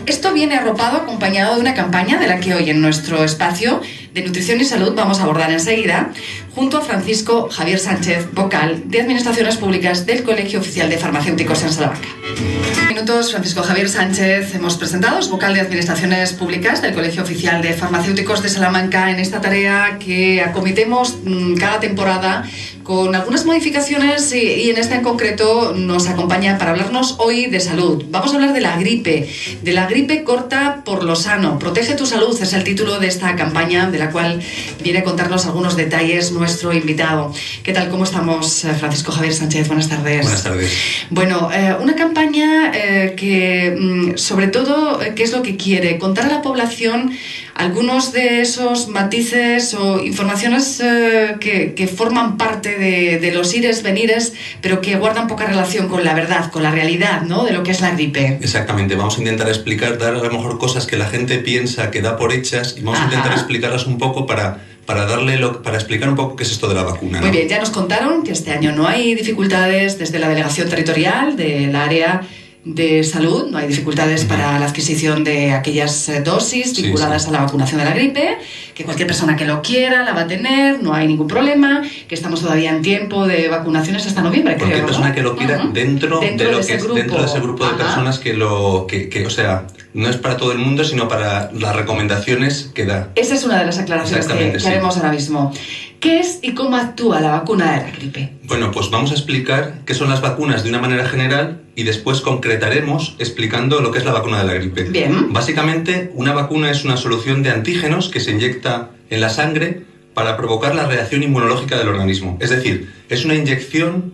Esto viene arropado, acompañado de una campaña de la que hoy en nuestro espacio de Nutrición y Salud vamos a abordar enseguida, junto a Francisco Javier Sánchez, vocal de Administraciones Públicas del Colegio Oficial de Farmacéuticos en Salamanca. Minutos, Francisco Javier Sánchez hemos presentado, es vocal de Administraciones Públicas del Colegio Oficial de Farmacéuticos de Salamanca, en esta tarea que acometemos cada temporada con algunas modificaciones y en esta en concreto nos acompaña para hablarnos hoy de salud. Vamos a hablar de la gripe corta por lo sano. Protege tu salud es el título de esta campaña, de la cual viene a contarnos algunos detalles nuestro invitado. ¿Qué tal? ¿Cómo estamos, Francisco Javier Sánchez? Buenas tardes. Buenas tardes. Bueno, una campaña que, sobre todo, ¿qué es lo que quiere? Contar a la población algunos de esos matices o informaciones que forman parte de los ires, venires, pero que guardan poca relación con la verdad, con la realidad, ¿no?, de lo que es la gripe. Exactamente, vamos a intentar explicar, dar a lo mejor cosas que la gente piensa que da por hechas y vamos a intentar explicarlas un poco para explicar un poco qué es esto de la vacuna, ¿no? Muy bien, ya nos contaron que este año no hay dificultades desde la delegación territorial del área de salud, no hay dificultades para la adquisición de aquellas dosis vinculadas a la vacunación de la gripe, que cualquier persona que lo quiera la va a tener, no hay ningún problema, que estamos todavía en tiempo de vacunaciones hasta noviembre, cualquier creo, persona ¿no? que lo quiera dentro de ese grupo de personas que o sea, no es para todo el mundo, sino para las recomendaciones que da. Esa es una de las aclaraciones que haremos ahora mismo. ¿Qué es y cómo actúa la vacuna de la gripe? Bueno, pues vamos a explicar qué son las vacunas de una manera general y después concretaremos explicando lo que es la vacuna de la gripe. Bien. Básicamente, una vacuna es una solución de antígenos que se inyecta en la sangre para provocar la reacción inmunológica del organismo. Es decir, es una inyección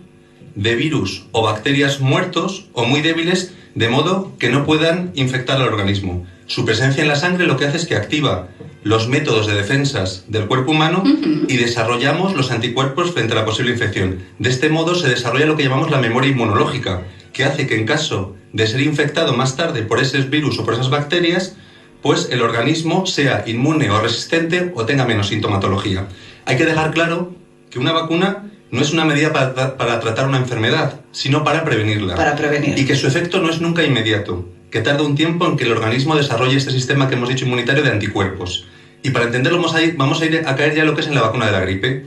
de virus o bacterias muertos o muy débiles de modo que no puedan infectar al organismo. Su presencia en la sangre lo que hace es que activa los métodos de defensas del cuerpo humano y desarrollamos los anticuerpos frente a la posible infección. De este modo se desarrolla lo que llamamos la memoria inmunológica, que hace que en caso de ser infectado más tarde por esos virus o por esas bacterias, pues el organismo sea inmune o resistente o tenga menos sintomatología. Hay que dejar claro que una vacuna no es una medida para tratar una enfermedad, sino para prevenirla. Para prevenir. Y que su efecto no es nunca inmediato, que tarda un tiempo en que el organismo desarrolle este sistema que hemos dicho inmunitario de anticuerpos. Y para entenderlo vamos a caer ya lo que es en la vacuna de la gripe.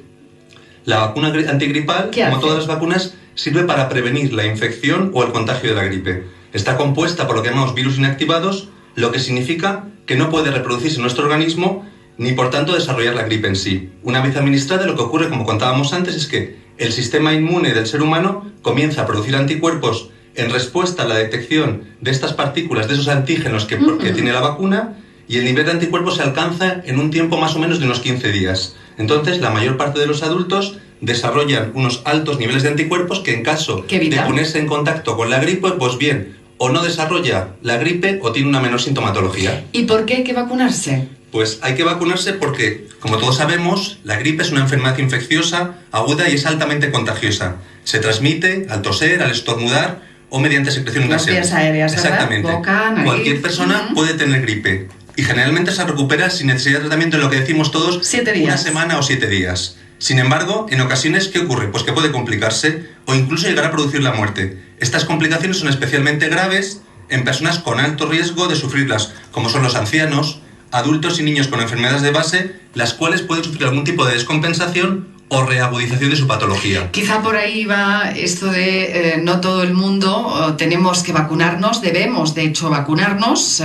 La vacuna antigripal, como todas las vacunas, sirve para prevenir la infección o el contagio de la gripe. Está compuesta por lo que llamamos virus inactivados, lo que significa que no puede reproducirse en nuestro organismo ni por tanto desarrollar la gripe en sí. Una vez administrada, lo que ocurre, como contábamos antes, es que el sistema inmune del ser humano comienza a producir anticuerpos en respuesta a la detección de estas partículas, de esos antígenos que tiene la vacuna, y el nivel de anticuerpos se alcanza en un tiempo más o menos de unos 15 días. Entonces, la mayor parte de los adultos desarrollan unos altos niveles de anticuerpos que en caso de ponerse en contacto con la gripe, pues bien, o no desarrolla la gripe o tiene una menor sintomatología. ¿Y por qué hay que vacunarse? Pues hay que vacunarse porque, como todos sabemos, la gripe es una enfermedad infecciosa, aguda y es altamente contagiosa. Se transmite al toser, al estornudar o mediante secreción nasal. Las vías aéreas, ¿verdad? Exactamente. Boca, nariz. Cualquier persona puede tener gripe y generalmente se recupera sin necesidad de tratamiento en lo que decimos todos 7 días. Una semana o 7 días. Sin embargo, en ocasiones, ¿qué ocurre? Pues que puede complicarse o incluso llegar a producir la muerte. Estas complicaciones son especialmente graves en personas con alto riesgo de sufrirlas, como son los ancianos, adultos y niños con enfermedades de base, las cuales pueden sufrir algún tipo de descompensación o reagudización de su patología. Quizá por ahí va esto de no todo el mundo tenemos que vacunarnos, debemos de hecho vacunarnos.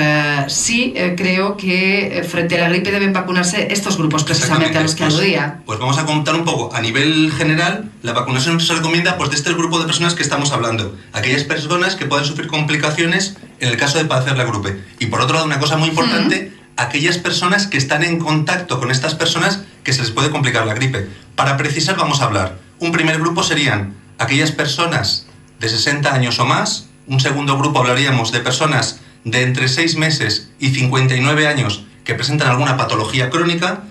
Sí creo que frente a la gripe deben vacunarse estos grupos precisamente a los que aludía. Pues vamos a contar un poco. A nivel general, la vacunación se recomienda pues de este grupo de personas que estamos hablando. Aquellas personas que pueden sufrir complicaciones en el caso de padecer la gripe. Y por otro lado, una cosa muy importante, aquellas personas que están en contacto con estas personas que se les puede complicar la gripe. Para precisar, vamos a hablar. Un primer grupo serían aquellas personas de 60 años o más. Un segundo grupo hablaríamos de personas de entre 6 meses y 59 años que presentan alguna patología crónica.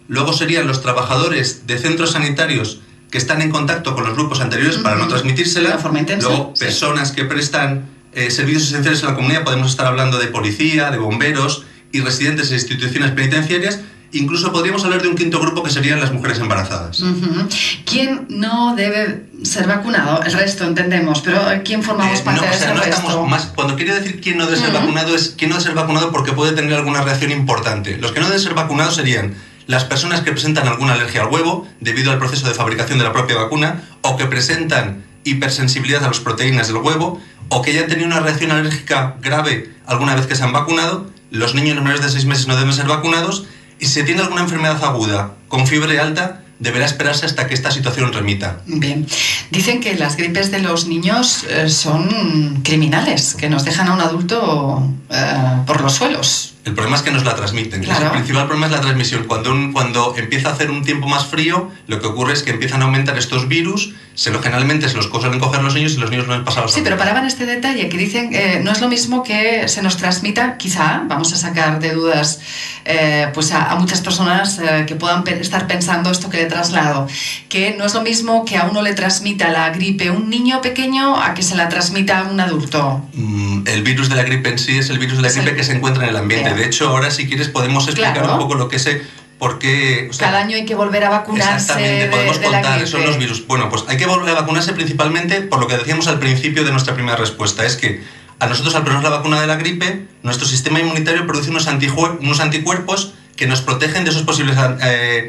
Luego serían los trabajadores de centros sanitarios que están en contacto con los grupos anteriores para no transmitírsela. De forma intensa. Luego, personas que prestan servicios esenciales en la comunidad, podemos estar hablando de policía, de bomberos y residentes en instituciones penitenciarias. Incluso podríamos hablar de un quinto grupo que serían las mujeres embarazadas. ¿Quién no debe ser vacunado? El resto entendemos, pero ¿quién formamos parte de ese resto? Cuando quiero decir quién no debe ser vacunado, es quién no debe ser vacunado porque puede tener alguna reacción importante. Los que no deben ser vacunados serían las personas que presentan alguna alergia al huevo debido al proceso de fabricación de la propia vacuna, o que presentan hipersensibilidad a las proteínas del huevo, o que ya han tenido una reacción alérgica grave alguna vez que se han vacunado. Los niños menores de 6 meses no deben ser vacunados. Y si se tiene alguna enfermedad aguda con fiebre alta, deberá esperarse hasta que esta situación remita. Bien. Dicen que las gripes de los niños son criminales, que nos dejan a un adulto por los suelos. El problema es que nos la transmiten. Claro. El principal problema es la transmisión. Cuando empieza a hacer un tiempo más frío, lo que ocurre es que empiezan a aumentar estos virus. Generalmente se los suelen coger los niños y los niños no les pasa los. Sí, pero paraban este detalle que dicen no es lo mismo que se nos transmita, quizá, vamos a sacar de dudas pues a muchas personas que puedan estar pensando esto que le traslado, que no es lo mismo que a uno le transmita la gripe un niño pequeño a que se la transmita a un adulto. El virus de la gripe en sí es el virus de la gripe que se encuentra en el ambiente. Bien. De hecho, ahora si quieres podemos explicar un poco lo que es por qué... Cada año hay que volver a vacunarse. Exactamente, podemos contar, son los virus. Bueno, pues hay que volver a vacunarse principalmente por lo que decíamos al principio de nuestra primera respuesta, es que a nosotros al ponernos la vacuna de la gripe, nuestro sistema inmunitario produce unos anticuerpos que nos protegen de esos posibles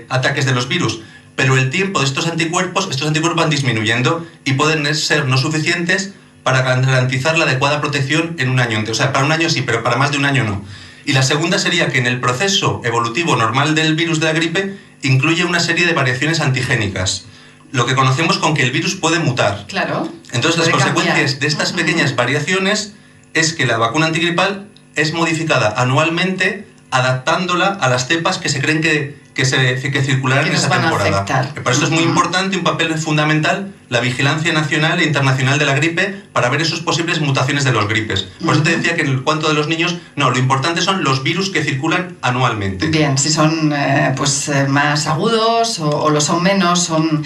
ataques de los virus. Pero el tiempo de estos anticuerpos van disminuyendo y pueden ser no suficientes para garantizar la adecuada protección en un año. O sea, para un año sí, pero para más de un año no. Y la segunda sería que en el proceso evolutivo normal del virus de la gripe incluye una serie de variaciones antigénicas, lo que conocemos con que el virus puede mutar. Claro. Entonces las consecuencias de estas pequeñas variaciones es que la vacuna antigripal es modificada anualmente adaptándola a las cepas que se creen que circularán en esa temporada. Por eso es muy importante, un papel fundamental, la vigilancia nacional e internacional de la gripe para ver esas posibles mutaciones de los gripes. Por eso te decía que en el cuanto de los niños, no, lo importante son los virus que circulan anualmente. Bien, si son más agudos o lo son menos, son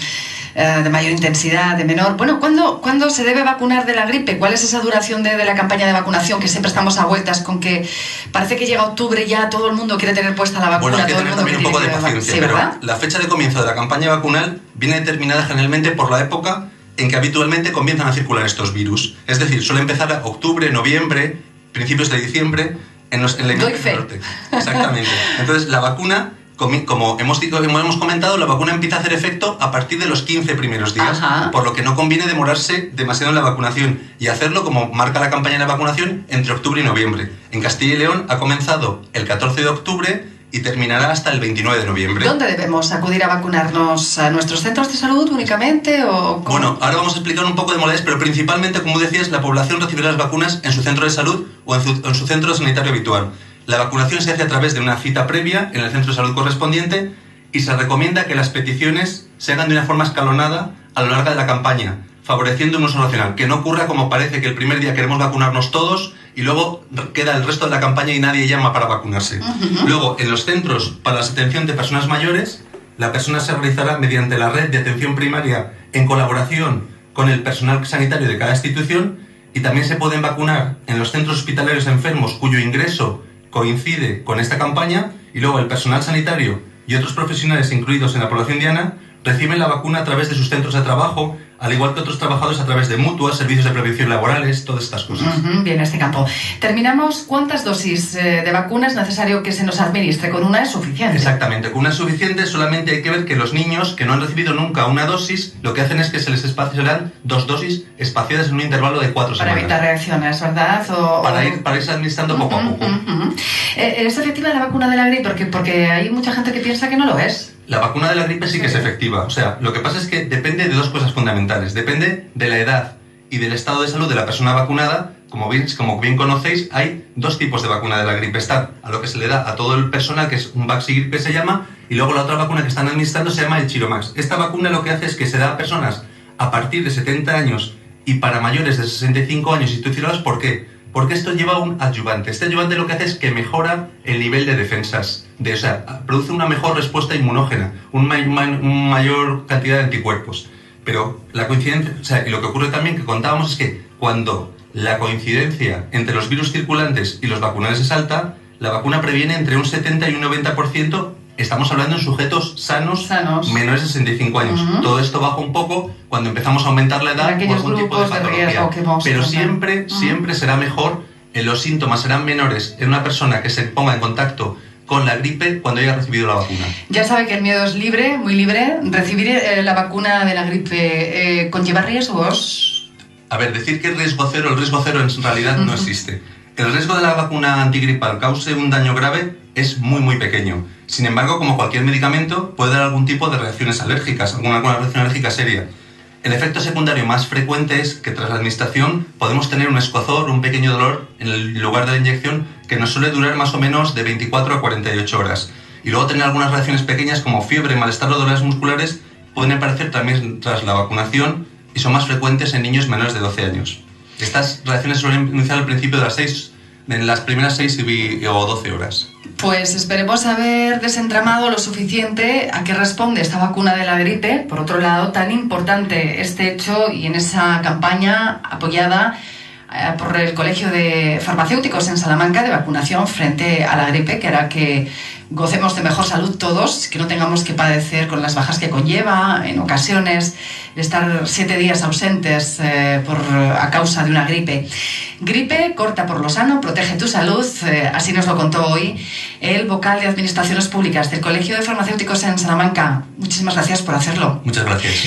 de mayor intensidad, de menor. Bueno, ¿cuándo se debe vacunar de la gripe? ¿Cuál es esa duración de la campaña de vacunación? Que siempre estamos a vueltas con que parece que llega octubre ya todo el mundo quiere tener puesta la vacuna. Bueno, hay que tener también un poco de paciencia, pero la fecha de comienzo de la campaña vacunal viene determinada generalmente por la época en que habitualmente comienzan a circular estos virus. Es decir, suele empezar a octubre, noviembre, principios de diciembre en el hemisferio norte. Exactamente. Entonces, la vacuna, como hemos comentado, la vacuna empieza a hacer efecto a partir de los 15 primeros días, por lo que no conviene demorarse demasiado en la vacunación y hacerlo, como marca la campaña de vacunación, entre octubre y noviembre. En Castilla y León ha comenzado el 14 de octubre y terminará hasta el 29 de noviembre. ¿Dónde debemos acudir a vacunarnos? ¿A nuestros centros de salud únicamente? ¿O cómo? Bueno, ahora vamos a explicar un poco de modalidades, pero principalmente, como decías, la población recibirá las vacunas en su centro de salud o en su centro sanitario habitual. La vacunación se hace a través de una cita previa en el centro de salud correspondiente y se recomienda que las peticiones se hagan de una forma escalonada a lo largo de la campaña, favoreciendo un uso racional. Que no ocurra como parece, que el primer día queremos vacunarnos todos y luego queda el resto de la campaña y nadie llama para vacunarse. Luego, en los centros para la atención de personas mayores, la persona se realizará mediante la red de atención primaria en colaboración con el personal sanitario de cada institución, y también se pueden vacunar en los centros hospitalarios enfermos cuyo ingreso coincide con esta campaña, y luego el personal sanitario y otros profesionales incluidos en la población diana reciben la vacuna a través de sus centros de trabajo, al igual que otros trabajadores a través de mutuas, servicios de prevención laborales, todas estas cosas. Bien, este campo. Terminamos. ¿Cuántas dosis de vacuna es necesario que se nos administre? ¿Con una es suficiente? Exactamente, con una es suficiente. Solamente hay que ver que los niños que no han recibido nunca una dosis, lo que hacen es que se les espaciarán 2 dosis espaciadas en un intervalo de 4 semanas. Para evitar reacciones, ¿verdad? Para irse administrando poco a poco. ¿Es efectiva la vacuna de la gripe? Porque hay mucha gente que piensa que no lo es. La vacuna de la gripe sí que es efectiva. O sea, lo que pasa es que depende de 2 cosas fundamentales. Depende de la edad y del estado de salud de la persona vacunada. Como bien conocéis, hay 2 tipos de vacuna de la gripe. Está a lo que se le da a todo el personal, que es un Vaxigripe se llama, y luego la otra vacuna que están administrando se llama el Chiromax. Esta vacuna lo que hace es que se da a personas a partir de 70 años y para mayores de 65 años institucionados. ¿Por qué? Porque esto lleva un adyuvante. Este adyuvante lo que hace es que mejora el nivel de defensas. O sea, produce una mejor respuesta inmunógena, una mayor cantidad de anticuerpos. Pero la coincidencia, o sea, y lo que ocurre también que contábamos es que cuando la coincidencia entre los virus circulantes y los vacunales es alta, la vacuna previene entre un 70 y un 90% estamos hablando en sujetos sanos. Menores de 65 años. Todo esto baja un poco cuando empezamos a aumentar la edad por algún tipo de patología. Pero siempre será mejor, los síntomas serán menores en una persona que se ponga en contacto con la gripe cuando haya recibido la vacuna. Ya sabe que el miedo es libre, muy libre. ¿Recibir la vacuna de la gripe conlleva riesgos? A ver, decir que es riesgo cero, el riesgo cero en realidad no existe. El riesgo de la vacuna antigripal cause un daño grave es muy pequeño. Sin embargo, como cualquier medicamento, puede dar algún tipo de reacciones alérgicas, alguna reacción alérgica seria. El efecto secundario más frecuente es que tras la administración podemos tener un escozor, un pequeño dolor en el lugar de la inyección que nos suele durar más o menos de 24 a 48 horas. Y luego tener algunas reacciones pequeñas como fiebre, malestar o dolores musculares pueden aparecer también tras la vacunación y son más frecuentes en niños menores de 12 años. Estas reacciones suelen iniciar al principio de las primeras 6 o 12 horas. Pues esperemos haber desentramado lo suficiente a qué responde esta vacuna de la gripe. Por otro lado, tan importante este hecho y en esa campaña apoyada por el Colegio de Farmacéuticos en Salamanca de vacunación frente a la gripe, que hará que gocemos de mejor salud todos, que no tengamos que padecer con las bajas que conlleva en ocasiones el estar 7 días ausentes a causa de una gripe. Gripe, corta por lo sano, protege tu salud, así nos lo contó hoy el vocal de Administraciones Públicas del Colegio de Farmacéuticos en Salamanca. Muchísimas gracias por hacerlo. Muchas gracias.